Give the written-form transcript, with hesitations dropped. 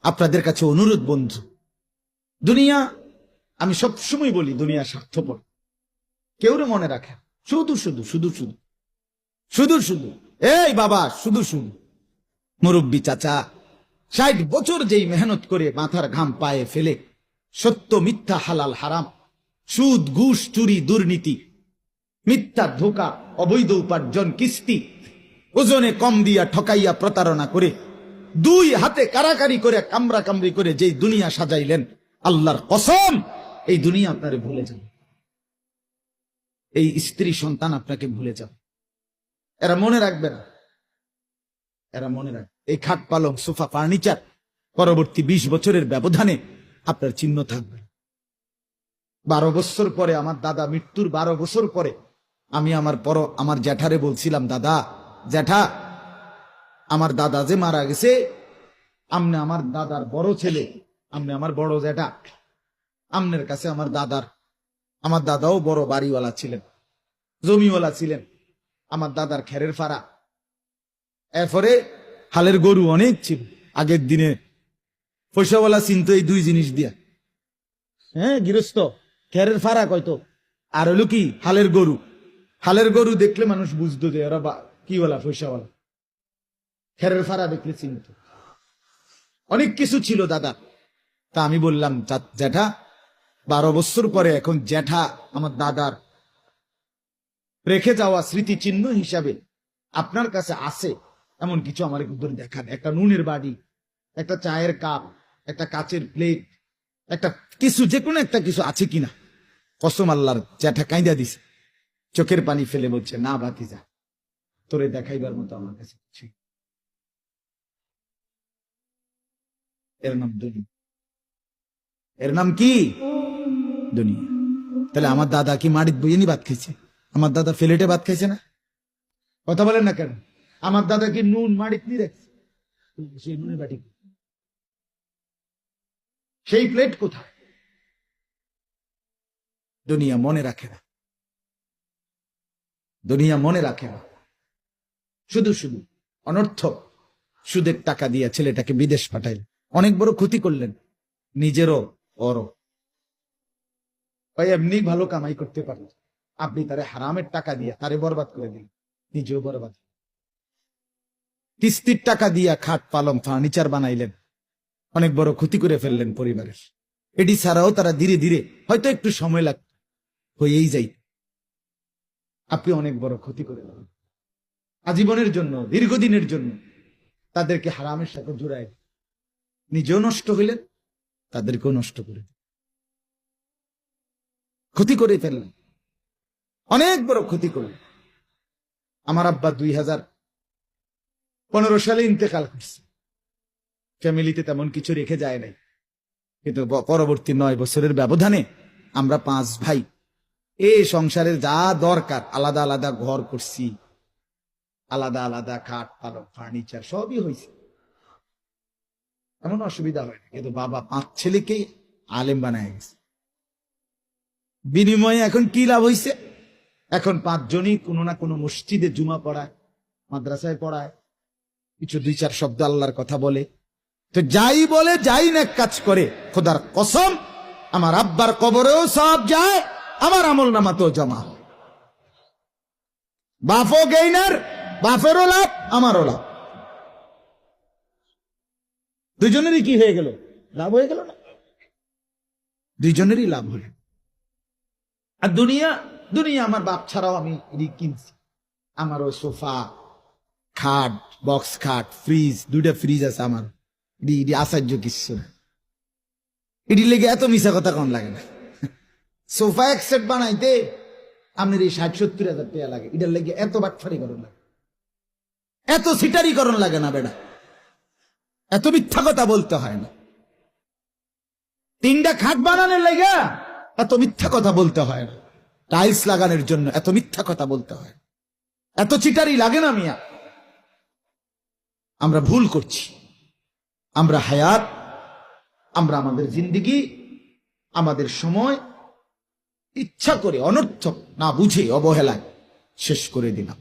আপনাদের কাছে অনুরোধ বন্ধু, দুনিয়া, আমি সবসময় বলি দুনিয়া স্বার্থপর, কেউরে মনে রাখে শুধু শুধু শুধু শুধু শুধু শুধু এই বাবা শুধু শুধু মুরব্বী চাচা 60 বছর যেই মেহনত করে মাথার ঘাম পায়ে ফেলে সত্য মিথ্যা হালাল হারাম সুদ ঘুষ চুরি দুর্নীতি মিথ্যা ধোঁকা অবৈধ উপার্জন কিস্তি ওজনে কম দিয়া ঠকাইয়া প্রতারণা করে 2 হাতে কারাকারি করে কামরা কামড়ি করে যেই দুনিয়া সাজাইলেন, আল্লাহর কসম এই দুনিয়া আপনারে ভুলে যাবে, এই স্ত্রী সন্তান আপনাকে ভুলে যাবে। এরা মনে রাখবে না, এরা মনে রাখবে এই খাট পালং সোফা ফার্নিচার পরবর্তী 20 বছরের ব্যবধানে আপনার চিহ্ন থাকবে। 12 বছর পরে, আমার দাদা মৃত্যুর 12 বছর পরে আমি আমার জ্যাঠারে বলছিলাম, দাদা জ্যাঠা, আমার দাদা যে মারা গেছে, আমনে আমার দাদার বড় ছেলে, আমনে আমার বড় জ্যাঠা, আমনের কাছে আমার দাদাও বড় বাড়িওয়ালা ছিলেন, জমিওয়ালা ছিলেন, আমার দাদার খেরের ফাড়া, এরপরে হালের গরু অনেক ছিল। আগের দিনে পয়সাওয়ালা চিনত এই 2 জিনিস দিয়া, হ্যাঁ গৃহস্থ খেরের ফাড়া কয়তো, আর হলো কি হালের গরু। হালের গরু দেখলে মানুষ বুঝতো যে ওরা কি বলা পয়সাওয়ালা, খেরের ফাড়া দেখলে চিনত। অনেক কিছু ছিল দাদা। তা আমি বললাম, জ্যাঠা 12 বছর পরে এখন জ্যাঠা আমার দাদার রেখে যাওয়া স্মৃতিচিহ্ন হিসাবে আপনার কাছে আছে এমন কিছু আমার একটু দেখান। একটা নুনের বাড়ি, একটা চায়ের কাপ, একটা কাচের প্লেট, একটা কিছু, যে কোনো একটা কিছু আছে কিনা। কসম আল্লাহর, জ্যাঠা কাঁদা দিছে, চোখের পানি ফেলে বলছে, না ভাতিজা, তোরে দেখাইবার মতো আমার কাছে কিছু। এর নাম দুনিয়া। এর নাম কি? দুনিয়া। তাহলে আমার দাদা কি মাটির বইয়ে ভাত খাইছে? আমার দাদা ফ্লেটে ভাত খাইছে না? কথা বলেন না কেন? আমার দাদা কি নুন মাটির নিয়ে রাখছে? সেই নুনের বাটি, সেই প্লেট কোথায়? দুনিয়া মনে রাখে না, দুনিয়া মনে রাখে না। শুধু শুধু অনর্থক সুদের টাকা দিয়ে ছেলেটাকে বিদেশ পাঠাইলেন, অনেক বড় ক্ষতি করলেন নিজেরও ওরও। এমনি ভালো কামাই করতে পারলেন, আপনি তারে হারামের টাকা দিয়ে তারে বরবাদ করে দিলেন, নিজেও বরবাদ। কিস্তির টাকা দিয়া খাট পালং ফার্নিচার বানাইলেন, অনেক বড় ক্ষতি করে ফেললেন পরিবারের। এটি ছাড়াও তারা ধীরে ধীরে, হয়তো একটু সময় লাগত, হয়েই যাই, আপনি অনেক বড় ক্ষতি করে দিলেন আজীবনের জন্য, দীর্ঘদিনের জন্য। তাদেরকে হারামের সাথে জুড়ায় নিজেও নষ্ট হইলেন, তাদেরকেও নষ্ট করে ক্ষতি করে ফেললেন, অনেক বড় ক্ষতি করলেন। আমার আব্বা 2015 সালে ইন্তেকাল করছে, ফ্যামিলিতে তেমন কিছু রেখে যায় নাই, কিন্তু পরবর্তী 9 বছরের ব্যবধানে আমরা 5 ভাই এই সংসারের যা দরকার আলাদা আলাদা ঘর করছি, আলাদা আলাদা খাট পালক ফার্নিচার সবই হয়েছে, এমন অসুবিধা হয় না। কিন্তু বাবা 5 ছেলেকে আলেম বানায় গেছে। বিনিময়ে এখন কি লাভ হয়েছে? এখন 5 জনই কোনো না কোনো মসজিদে জুমা পড়ায়, মাদ্রাসায় পড়ায়, কিছু 2-4 শব্দ আল্লাহর কথা বলে। তো যাই বলে, যাই না কাজ করে, খোদার কসম আমার আব্বার কবরেও সব যায়, আমার আমল নামাতেও জমা। বাপও গেইনার, বাপেরও লাভ, আমারও লাভ, দুজনেরই কি হয়ে গেল? লাভ হয়ে গেল না? দুজনেরই লাভ হলো। আর দুনিয়া, দুনিয়া আমার বাপ ছাড়াও আমি কিনছি, আমারও সোফা খাট, বক্স খাট, ফ্রিজ, 2টা ফ্রিজ আছে আমার, আশ্চর্য কিছু না। এটি লেগে এত মিশা কথা কম লাগে না। সোফা এক সেট বানাইতে আপনার এই 60-70 হাজার টাকা লাগে, এটার লেগে এত বাটফারি করণ লাগে, এত সিটারি করণ লাগে না বেটা, এত মিথ্যা কথা বলতে হয় না। 3টা খাট বানানোর লেগে এত মিথ্যা কথা বলতে হয় না, টাইলস লাগানোর জন্য এত মিথ্যা কথা বলতে হয়, এত চিটারি লাগে না মিয়া। আমরা ভুল করছি, আমরা হায়াত, আমরা আমাদের জিন্দেগি, আমাদের সময় ইচ্ছা করে অনর্থক না বুঝে অবহেলায় শেষ করে দিলাম।